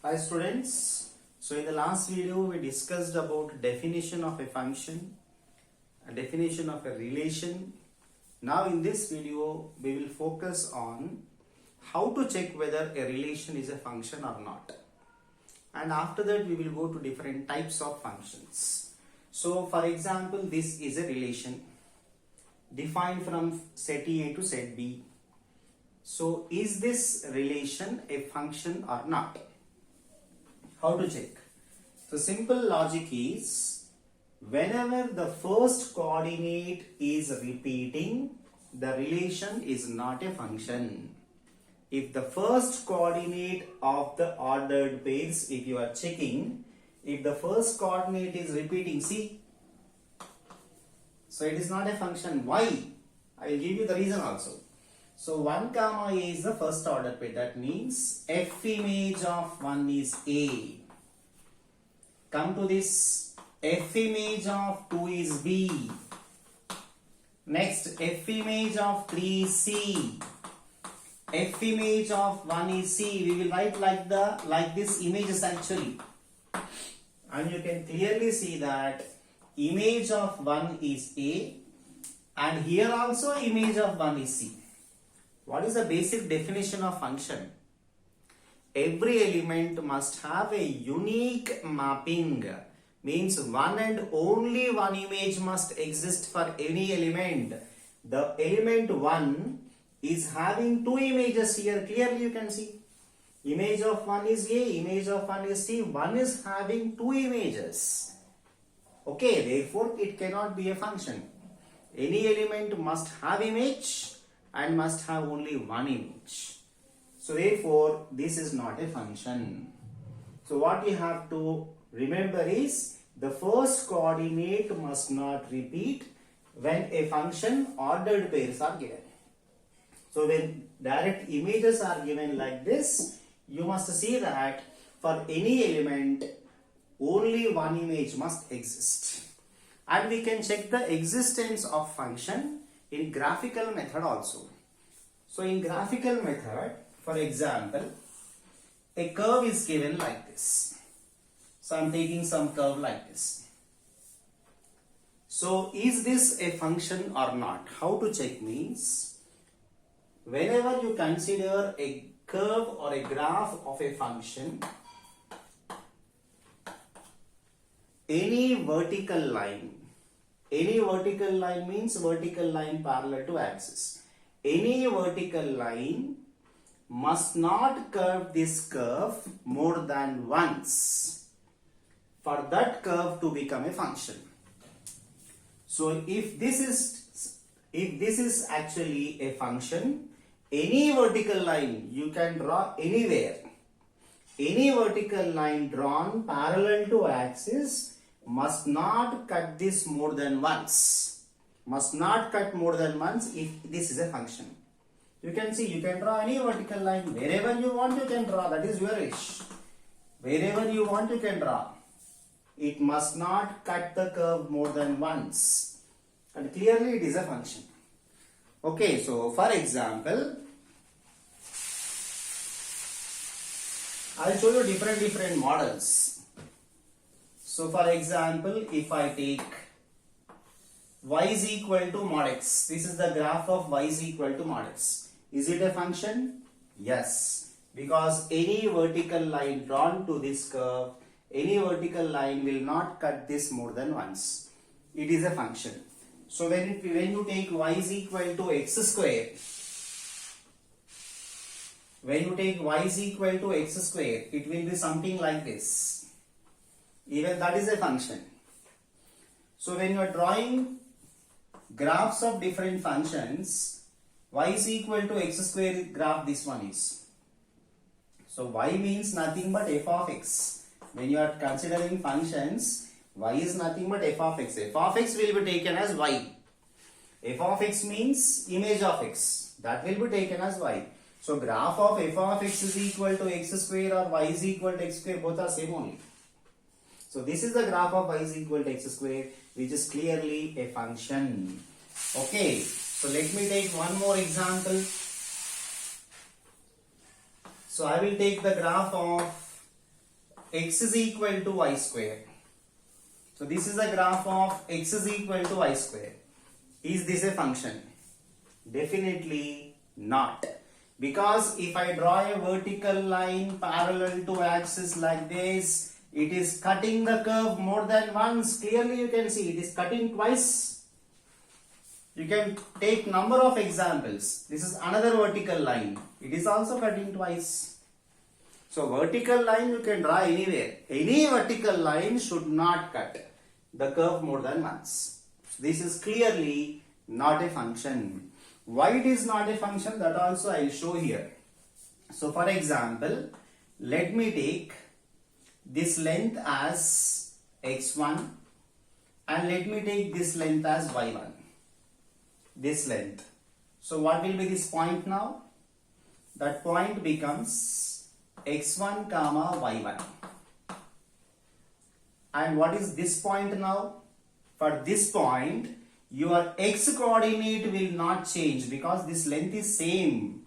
Hi students, so in the last video we discussed about definition of a function, a definition of a relation. Now in this video we will focus on how to check whether a relation is a function or not. And after that we will go to different types of functions. So for example, this is a relation defined from set A to set B. So is this relation a function or not? How to check? So simple logic is, whenever the first coordinate is repeating, the relation is not a function. If the first coordinate of the ordered pairs, if you are checking, if the first coordinate is repeating, see, so it is not a function. Why? I will give you the reason also. So 1 comma A is the first order pair. That means F image of 1 is A. Come to this, F image of 2 is B. Next, F image of 3 is C. F image of 1 is C. We will write like this images actually. And you can clearly see that image of 1 is A, and here also image of 1 is C. What is the basic definition of function? Every element must have a unique mapping. Means one and only one image must exist for any element. The element 1 is having two images here. Clearly you can see. Image of 1 is A, image of 1 is C. 1 is having two images. Okay, therefore it cannot be a function. Any element must have image and must have only one image. So therefore this is not a function. So what you have to remember is, the first coordinate must not repeat when a function ordered pairs are given. So when direct images are given like this, you must see that for any element only one image must exist. And we can check the existence of function in graphical method also. So in graphical method, for example, a curve is given like this. So I am taking some curve like this. So is this a function or not? How to check means, whenever you consider a curve or a graph of a function, any vertical line means vertical line parallel to axis. Any vertical line must not curve this curve more than once for that curve to become a function. So if this is actually a function, any vertical line you can draw anywhere. Any vertical line drawn parallel to axis must not cut this more than once. Must not cut more than once if this is a function. You can see, you can draw any vertical line. Wherever you want you can draw. That is your wish. Wherever you want you can draw. It must not cut the curve more than once. And clearly it is a function. Okay, so for example, I will show you different models. So for example, if I take y is equal to mod x. This is the graph of y is equal to mod x. Is it a function? Yes. Because any vertical line drawn to this curve, any vertical line will not cut this more than once. It is a function. So when you take y is equal to x square, when you take y is equal to x square, it will be something like this. Even that is a function. So when you are drawing graphs of different functions, y is equal to x square graph this one is. So y means nothing but f of x. When you are considering functions, y is nothing but f of x. F of x will be taken as y. F of x means image of x. That will be taken as y. So graph of f of x is equal to x square or y is equal to x square, both are same only. So this is the graph of y is equal to x square, which is clearly a function. Okay, so let me take one more example. So I will take the graph of x is equal to y square. So this is a graph of x is equal to y square. Is this a function? Definitely not. Because if I draw a vertical line parallel to axis like this, it is cutting the curve more than once. Clearly you can see it is cutting twice. You can take number of examples. This is another vertical line. It is also cutting twice. So vertical line you can draw anywhere. Any vertical line should not cut the curve more than once. This is clearly not a function. Why it is not a function, that also I will show here. So for example, let me take this length as x1 and let me take this length as y1. This length. So what will be this point now? That point becomes x1 comma y1. And what is this point now? For this point, your x coordinate will not change because this length is same.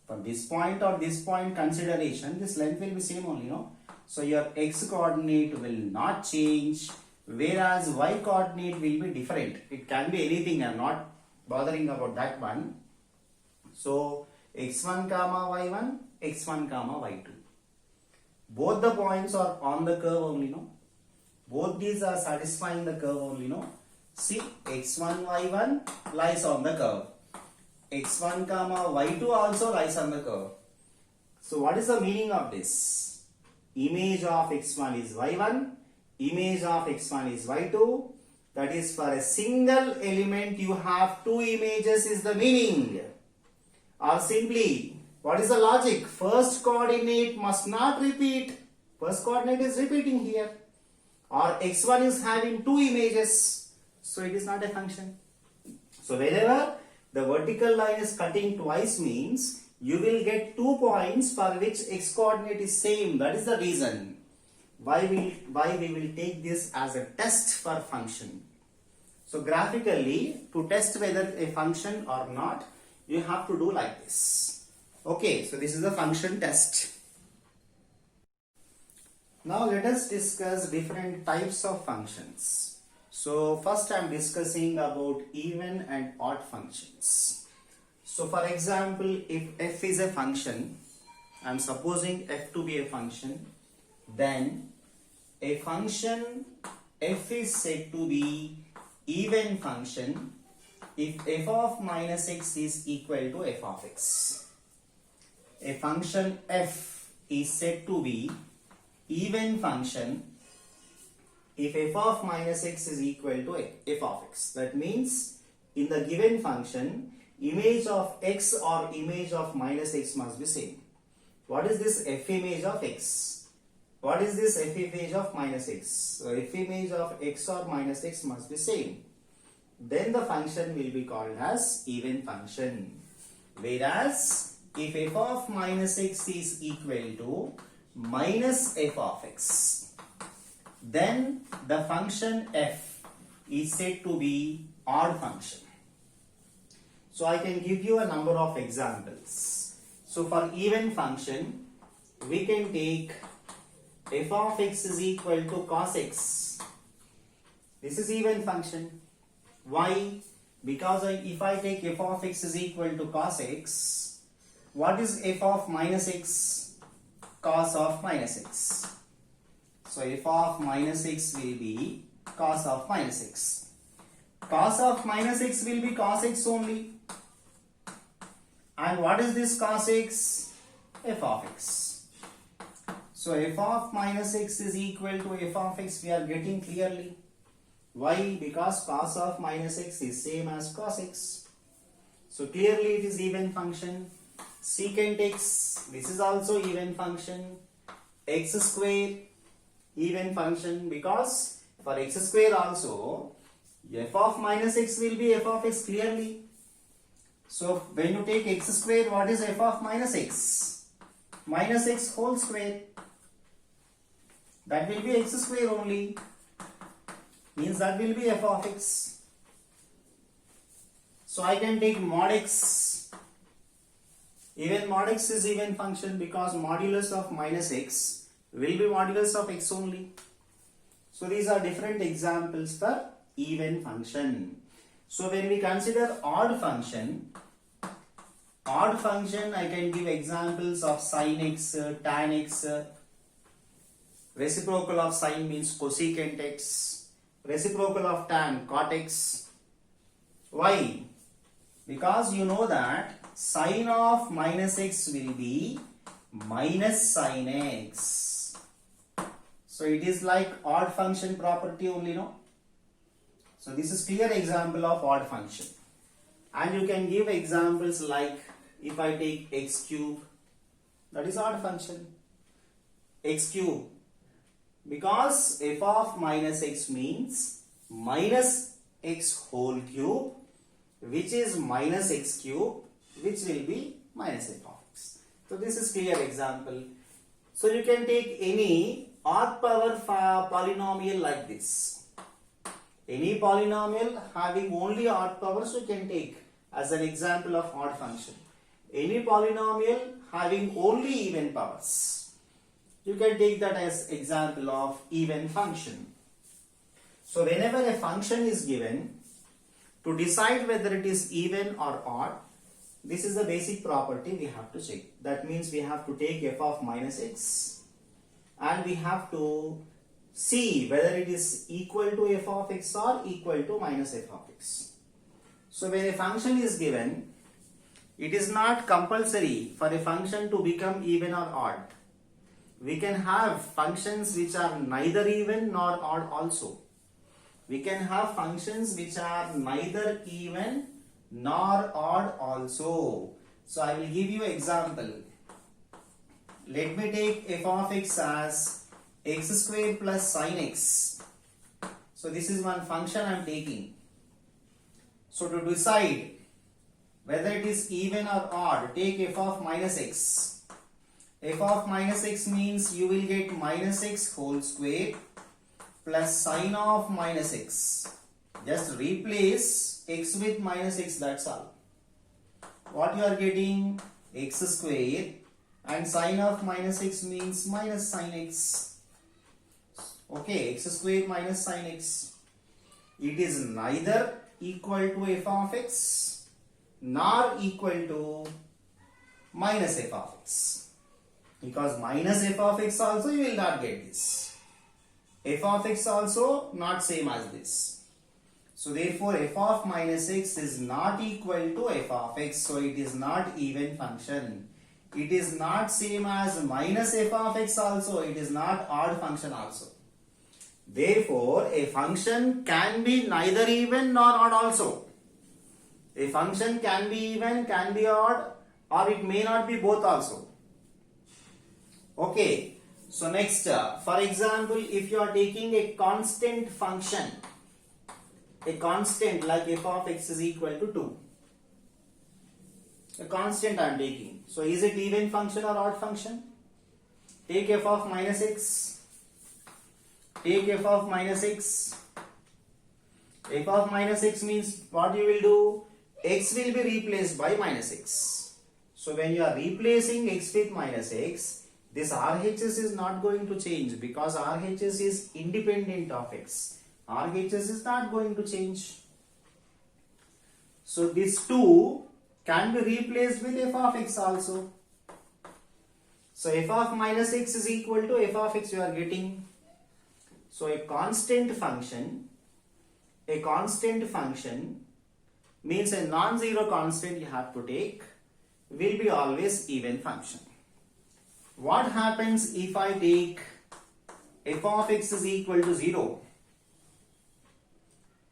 For this point or this point consideration, this length will be same only, no? So your x coordinate will not change, whereas y coordinate will be different. It can be anything, I am not bothering about that one. So x1 comma y1, x1 comma y2. Both the points are on the curve only, no? Both these are satisfying the curve only, no? See, x1, y1 lies on the curve. x1 comma y2 also lies on the curve. So what is the meaning of this? Image of x1 is y1, image of x1 is y2. That is, for a single element you have two images is the meaning. Or simply, what is the logic? First coordinate must not repeat. First coordinate is repeating here. Or x1 is having two images. So it is not a function. So wherever the vertical line is cutting twice means you will get 2 points for which x coordinate is same. That is the reason why we will take this as a test for function. So graphically, to test whether a function or not, you have to do like this. Okay, so this is the function test. Now let us discuss different types of functions. So first I am discussing about even and odd functions. So for example, if f is a function, I am supposing f to be a function, then a function f is said to be even function if f of minus x is equal to f of x. A function f is said to be even function if f of minus x is equal to f of x. That means in the given function, image of x or image of minus x must be same. What is this f image of x? What is this f image of minus x? So f image of x or minus x must be same. Then the function will be called as even function. Whereas if f of minus x is equal to minus f of x, then the function f is said to be odd function. So I can give you a number of examples. So for even function, we can take f of x is equal to cos x. This is even function. Why? Because if I take f of x is equal to cos x, what is f of minus x? Cos of minus x. So f of minus x will be cos of minus x. Cos of minus x will be cos x only. And what is this cos x? F of x. So f of minus x is equal to f of x, we are getting clearly. Why? Because cos of minus x is same as cos x. So clearly it is even function. Secant x, this is also even function. X square, even function, because for x square also f of minus x will be f of x clearly. So when you take x square, what is f of minus x? Minus x whole square. That will be x square only. Means that will be f of x. So I can take mod x. Even mod x is even function because modulus of minus x will be modulus of x only. So these are different examples for even function. So when we consider odd function I can give examples of sin x, tan x, reciprocal of sin means cosecant x, reciprocal of tan cot x. Why? Because you know that sin of minus x will be minus sin x. So it is like odd function property only, no? So this is clear example of odd function. And you can give examples like if I take x cube, that is odd function. X cube. Because f of minus x means minus x whole cube, which is minus x cube, which will be minus f of x. So this is clear example. So you can take any odd power polynomial like this. Any polynomial having only odd powers you can take as an example of odd function. Any polynomial having only even powers, you can take that as example of even function. So whenever a function is given, to decide whether it is even or odd, this is the basic property we have to check. That means we have to take f of minus x and we have to see whether it is equal to f of x or equal to minus f of x. So when a function is given, it is not compulsory for a function to become even or odd. We can have functions which are neither even nor odd also. We can have functions which are neither even nor odd also. So I will give you example. Let me take f of x as x squared plus sin x. So this is one function I am taking. So to decide whether it is even or odd, take f of minus x. F of minus x means you will get minus x whole square plus sin of minus x. Just replace x with minus x, that's all. What you are getting? X square, and sin of minus x means minus sin x. Okay, x square minus sin x. It is neither equal to f of x nor equal to minus f of x. Because minus f of x also you will not get this. F of x also not same as this. So therefore f of minus x is not equal to f of x. So it is not even function. It is not same as minus f of x also. It is not odd function also. Therefore a function can be neither even nor odd also. A function can be even, can be odd, or it may not be both also. Okay. So next, for example, if you are taking a constant function, a constant like f of x is equal to 2. A constant I am taking. So is it even function or odd function? Take f of minus x. Take f of minus x. F of minus x means what you will do? X will be replaced by minus x. So when you are replacing x with minus x, this RHS is not going to change because RHS is independent of x. RHS is not going to change. So this 2 can be replaced with f of x also. So f of minus x is equal to f of x you are getting. So a constant function means a non-zero constant you have to take will be always even function. What happens if I take f of x is equal to 0?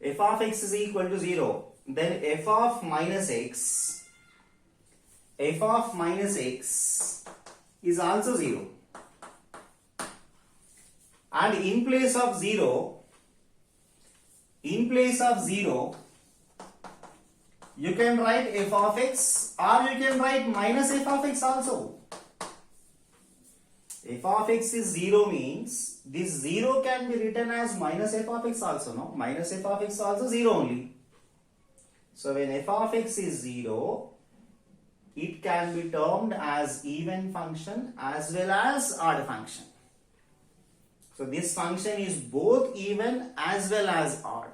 F of x is equal to 0. Then f of minus x is also 0. And in place of 0, you can write f of x or you can write minus f of x also. F of x is 0 means this 0 can be written as minus f of x also, no? Minus f of x also 0 only. So when f of x is 0, it can be termed as even function as well as odd function. So this function is both even as well as odd.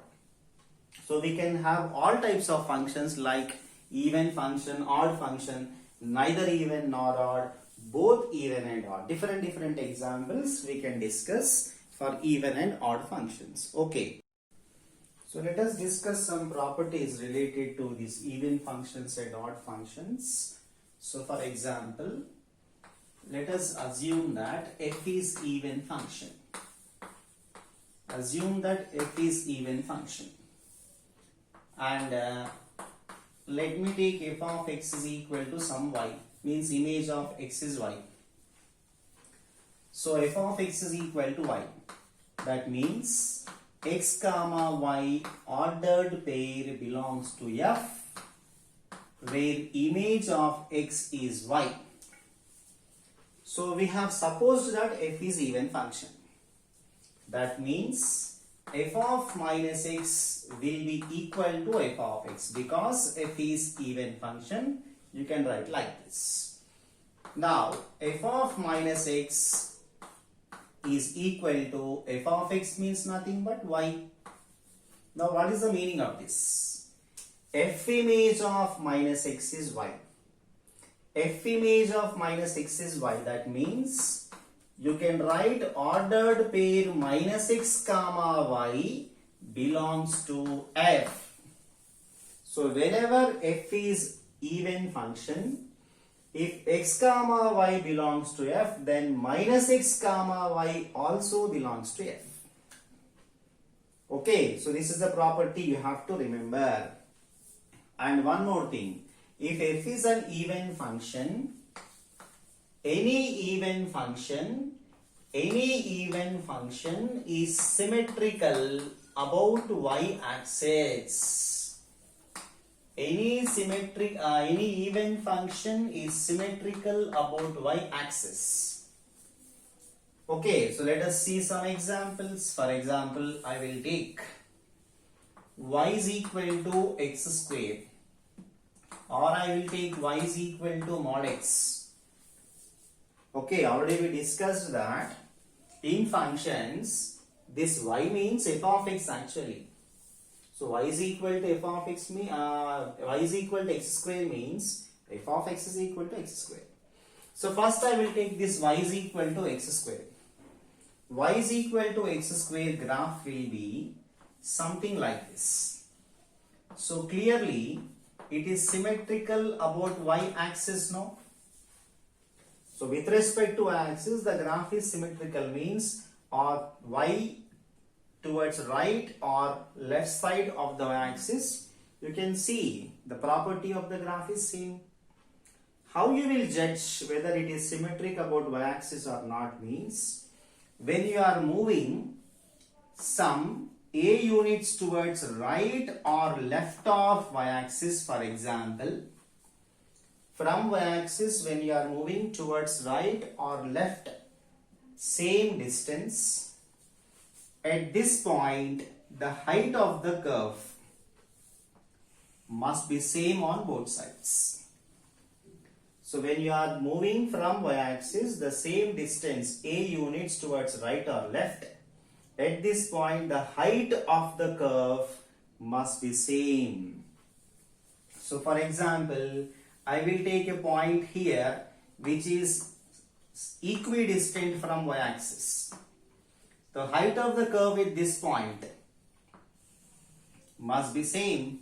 So we can have all types of functions like even function, odd function, neither even nor odd, both even and odd. Different examples we can discuss for even and odd functions. Okay. So let us discuss some properties related to these even functions and odd functions. So for example, let us assume that f is even function. Assume that f is even function. And let me take f of x is equal to some y, means image of x is y. So f of x is equal to y. That means x comma y ordered pair belongs to f, where image of x is y. So we have supposed that f is even function. That means f of minus x will be equal to f of x, because f is even function. You can write like this. Now f of minus x is equal to f of x means nothing but y. Now what is the meaning of this? F image of minus x is y. F image of minus x is y. That means you can write ordered pair minus x comma y belongs to f. So whenever f is even function, if x comma y belongs to f, then minus x comma y also belongs to f. Okay, so this is the property you have to remember. And one more thing, if f is an even function, any even function is symmetrical about y axis. Any even function is symmetrical about y axis. Okay, so let us see some examples. For example, I will take y is equal to x square, or I will take y is equal to mod x. Okay, already we discussed that in functions, this y means f of x actually. So y is equal to f of x y is equal to x square means f of x is equal to x square. So first I will take this y is equal to x square. Y is equal to x square graph will be something like this. So clearly it is symmetrical about y axis, no? So with respect to axis, the graph is symmetrical, means or y towards right or left side of the axis, you can see the property of the graph is same. How you will judge whether it is symmetric about y axis or not means, when you are moving some a units towards right or left of y axis, for example, from y axis when you are moving towards right or left same distance, at this point the height of the curve must be same on both sides. So when you are moving from y axis the same distance a units towards right or left, at this point the height of the curve must be same. So for example, I will take a point here which is equidistant from y axis. The height of the curve at this point must be same.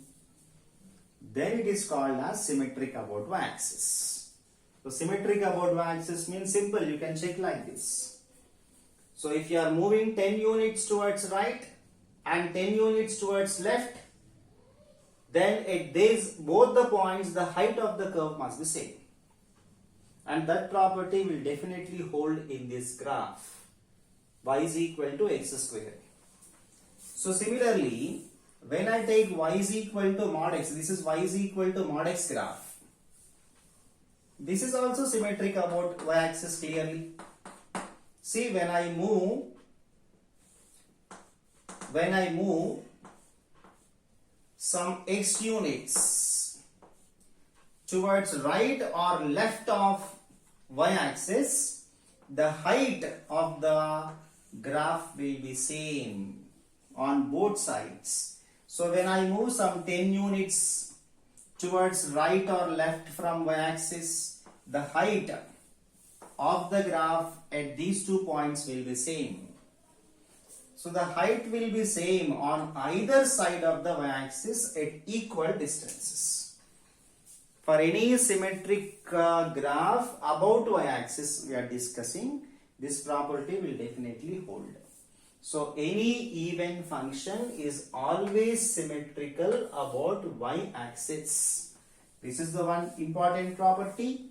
Then it is called as symmetric about y axis. So symmetric about y axis means simple, you can check like this. So if you are moving 10 units towards right and 10 units towards left, then at these both the points the height of the curve must be same, and that property will definitely hold in this graph y is equal to x square. So similarly, when I take y is equal to mod x, this is y is equal to mod x graph, this is also symmetric about y axis clearly. See, when I move some x units towards right or left of y axis, the height of the graph will be same on both sides. So when I move some 10 units towards right or left from y-axis, the height of the graph at these 2 points will be same. So the height will be same on either side of the y-axis at equal distances. For any symmetric graph about y-axis we are discussing, this property will definitely hold. So any even function is always symmetrical about y-axis. This is the one important property.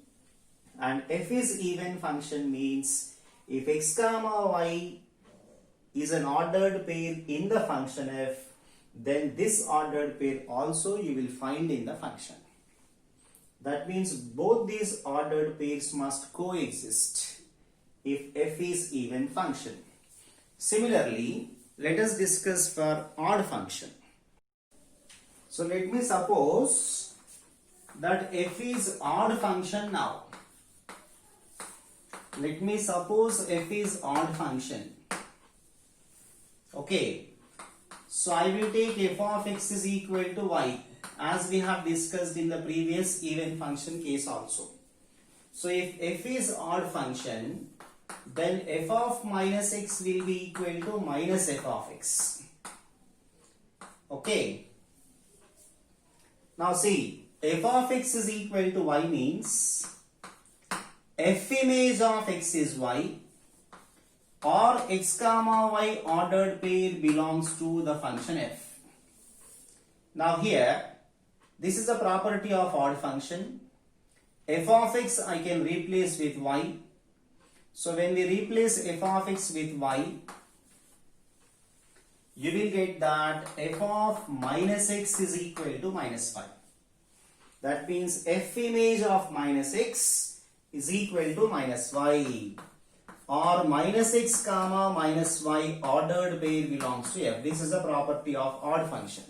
And f is even function means if x comma y is an ordered pair in the function f, then this ordered pair also you will find in the function. That means both these ordered pairs must coexist if f is even function. Similarly, let us discuss for odd function. So let me suppose that f is odd function now. Let me suppose f is odd function. Okay. So I will take f of x is equal to y, as we have discussed in the previous even function case also. So if f is odd function, then f of minus x will be equal to minus f of x. Okay. Now see, f of x is equal to y means f image of x is y, or x comma y ordered pair belongs to the function f. Now here, this is a property of odd function. F of x I can replace with y. So when we replace f of x with y, you will get that f of minus x is equal to minus 5. That means f image of minus x is equal to minus y, or minus x comma minus y ordered pair belongs to f. This is a property of odd function.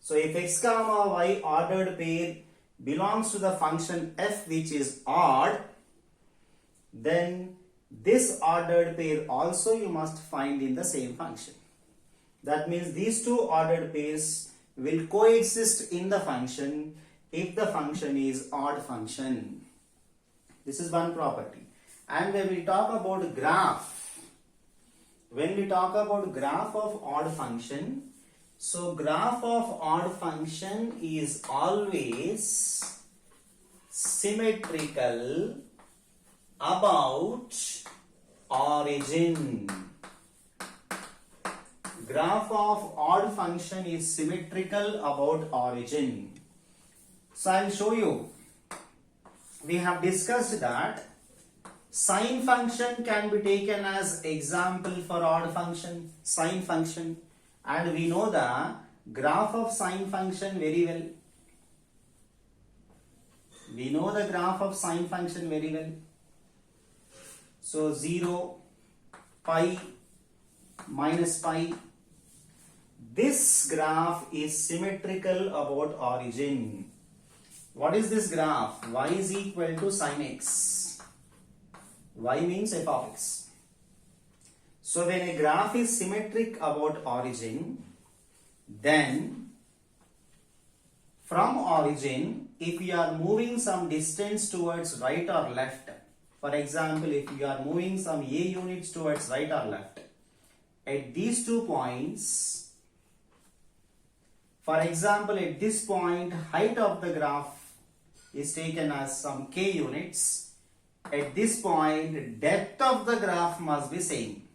So if x comma y ordered pair belongs to the function f which is odd, then this ordered pair also you must find in the same function. That means these two ordered pairs will coexist in the function if the function is odd function. This is one property. And when we talk about graph, of odd function, so graph of odd function is always symmetrical about origin. Graph of odd function is symmetrical about origin. So I will show you. We have discussed that sine function can be taken as example for odd function, sine function, and we know the graph of sine function very well. We know the graph of sine function very well. So 0, pi, minus pi. This graph is symmetrical about origin. What is this graph? Y is equal to sine x. Y means f of x. So when a graph is symmetric about origin, then from origin, if you are moving some distance towards right or left, for example, if you are moving some a units towards right or left, at these 2 points, for example, at this point, height of the graph is taken as some k units. At this point, depth of the graph must be same.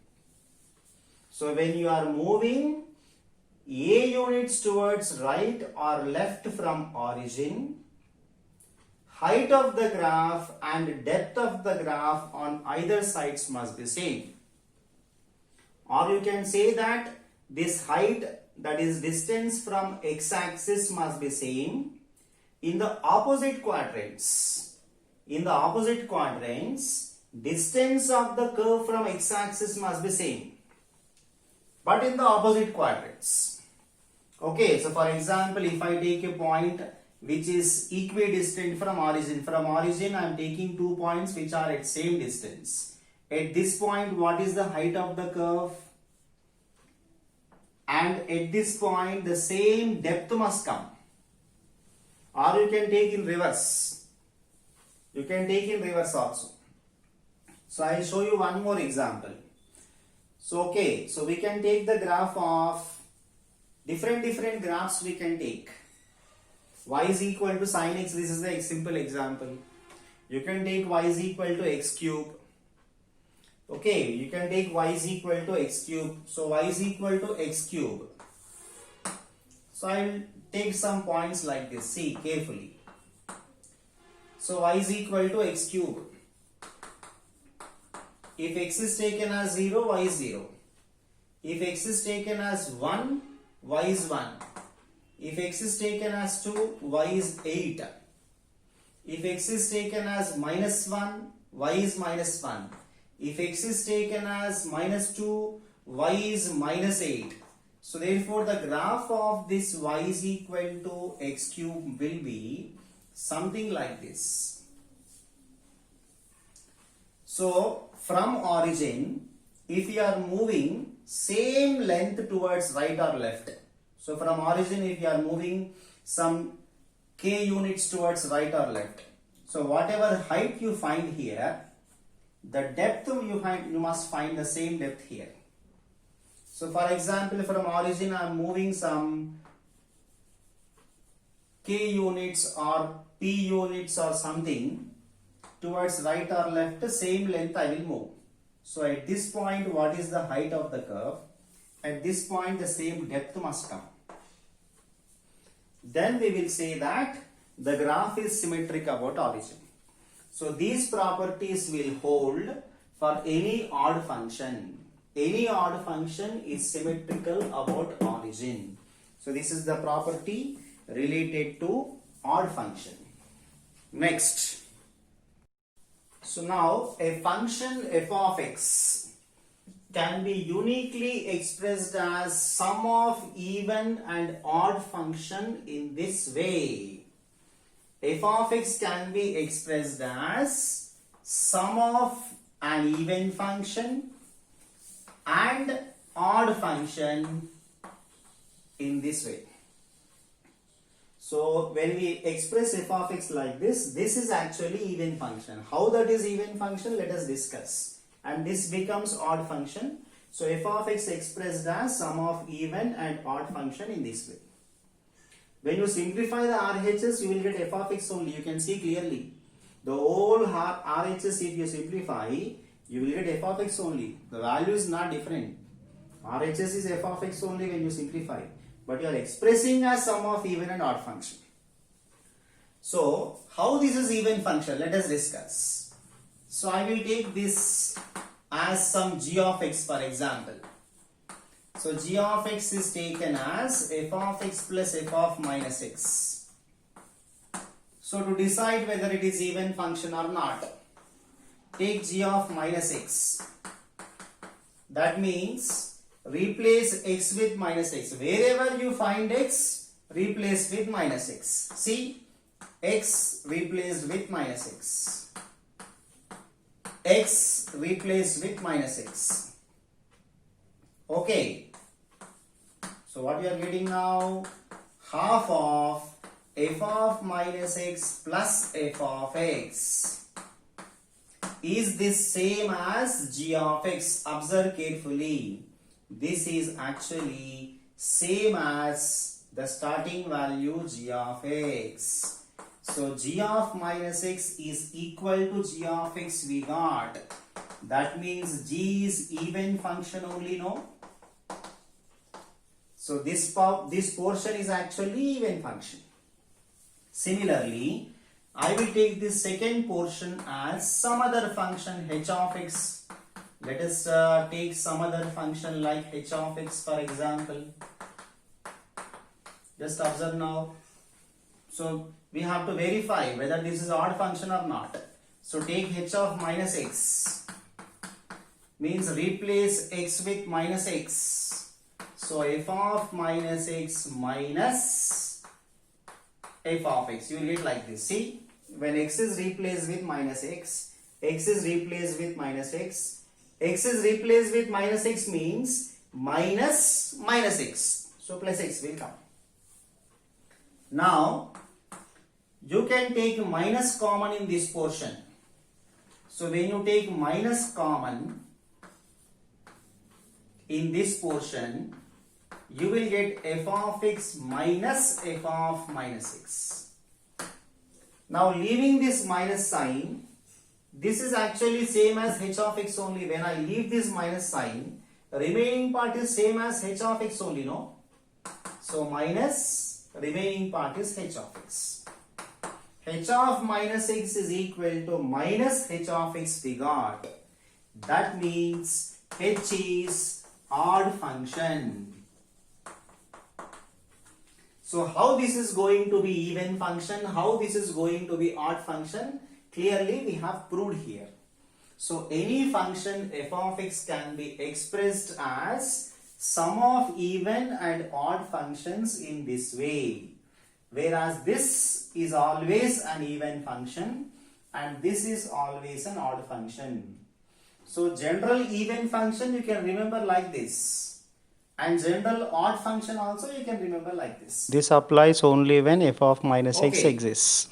So when you are moving a units towards right or left from origin, height of the graph and depth of the graph on either sides must be same. Or you can say that this height, that is distance from x-axis, must be same in the opposite quadrants. In the opposite quadrants, distance of the curve from x-axis must be same, but in the opposite quadrants. Okay, so for example, if I take a point which is equidistant from origin I am taking 2 points which are at same distance. At this point, what is the height of the curve? And at this point, the same depth must come. Or you can take in reverse. You can take in reverse also. So I will show you one more example. So okay, so we can take the graph of different graphs we can take. Y is equal to sin x. This is the simple example. You can take y is equal to x cube. Okay, you can take y is equal to x cube. So y is equal to x cube. So I will take some points like this. See carefully. So y is equal to x cube. If x is taken as 0, y is 0. If x is taken as 1, y is 1. If x is taken as 2, y is 8. If x is taken as minus 1, y is minus 1. If x is taken as minus 2, y is minus 8. So therefore the graph of this y is equal to x cube will be something like this. So from origin, if you are moving same length towards right or left. So from origin, if you are moving some k units towards right or left. So whatever height you find here, the depth you must find the same depth here. So for example, from origin I am moving some k units or p units or something towards right or left, same length I will move. So at this point, what is the height of the curve? At this point, the same depth must come. Then we will say that the graph is symmetric about origin. So these properties will hold for any odd function. Any odd function is symmetrical about origin. So this is the property related to odd function. Next. So now a function f of x can be uniquely expressed as sum of even and odd function in this way. F of x can be expressed as sum of an even function and odd function in this way. So when we express f of x like this is actually even function. How that is even function, let us discuss. And this becomes odd function. So f of x expressed as sum of even and odd function in this way. When you simplify the RHS, you will get f of x only. You can see clearly. The whole RHS, if you simplify, you will get f of x only. The value is not different. RHS is f of x only when you simplify. But you are expressing as sum of even and odd function. So, how this is even function? Let us discuss. So, I will take this as some g of x, for example. So, g of x is taken as f of x plus f of minus x. So, to decide whether it is even function or not, take g of minus x. That means replace x with minus x. Wherever you find x, replace with minus x. See, x replaced with minus x. X replaced with minus x. Okay. So what you are getting now? Half of f of minus x plus f of x. Is this same as g of x? Observe carefully. This is actually same as the starting value g of x. So g of minus x is equal to g of x we got. That means g is even function only, no? So this portion is actually even function. Similarly, I will take this second portion as some other function h of x. Let us take some other function like h of x, for example. Just observe now. So we have to verify whether this is odd function or not. So take h of minus x. Means replace x with minus x. So f of minus x minus f of x. You will get like this. See, when x is replaced with minus x is replaced with minus x. x is replaced with minus x means minus x. So plus x will come. Now you can take minus common in this portion. So when you take minus common in this portion, you will get f of x minus f of minus x. Now leaving this minus sign, this is actually same as h of x only. When I leave this minus sign, remaining part is same as h of x only, no? So minus, remaining part is h of x. H of minus x is equal to minus h of x we got. That means h is odd function. So how this is going to be even function, how this is going to be odd function, clearly we have proved here. So any function f of x can be expressed as sum of even and odd functions in this way. Whereas this is always an even function and this is always an odd function. So general even function you can remember like this. And general odd function also you can remember like this. This applies only when f of minus x Okay. exists.